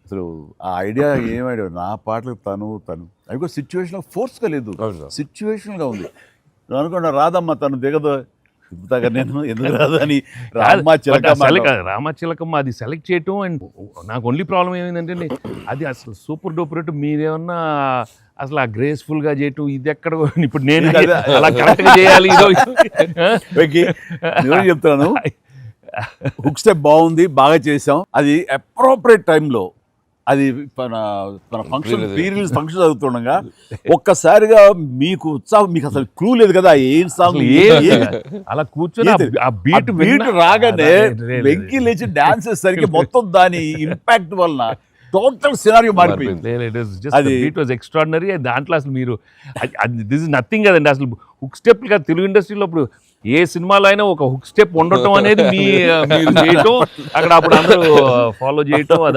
అసలు ఆ ఐడియా ఏం ఐడియా నా పాటలకు తను అవి కూడా సిచ్యువేషన్ ఫోర్స్గా లేదు, సిచ్యువేషన్గా ఉంది. నువ్వు అనుకున్నా రాదమ్మా తను దిగదు, దిగుతాగా నేను ఎందుకు రాదు అని రామచిలకమ్మ అది సెలెక్ట్ చేయటం. అండ్ నాకు ఓన్లీ ప్రాబ్లం ఏమైందంటే అది అసలు సూపర్ డూపర్ హిట్. మీరేమన్నా అసలు ఆ గ్రేస్ఫుల్గా చేయటం ఇది ఎక్కడ ఇప్పుడు నేను అలా కరెక్ట్గా చేయాలి. నేను చెప్తాను హుక్ స్టెప్ బాగుంది, బాగా చేసాం, అది అప్రోప్రియేట్ టైంలో అది మన ఫంక్షన్ ప్రీ రిలీజ్ ఫంక్షన్ జరుగుతుండగా ఒక్కసారిగా మీకు ఉత్సాహం, మీకు అసలు క్లూ లేదు కదా ఏం సాంగ్ అలా కూర్చొని ఆ బీట్ రాగానే వెంకీ లేచి డాన్స్ చేసేసరికి మొత్తం దాని ఇంపాక్ట్ వలన టోటల్ సినారియో మారిపోయింది. అది ఇట్ వాజ్ ఎక్స్ట్రాడినరీ. దాంట్లో అసలు మీరు దిస్ ఇస్ నథింగ్ కదండి. అసలు హుక్ స్టెప్ కాదు తెలుగు ఇండస్ట్రీలో ఇప్పుడు ఏ సినిమాలో అయినా ఒక హుక్ స్టెప్ ఉండటం అనేది మీరు చేయటం, అక్కడ అప్పుడు అందరూ ఫాలో చేయటం, అది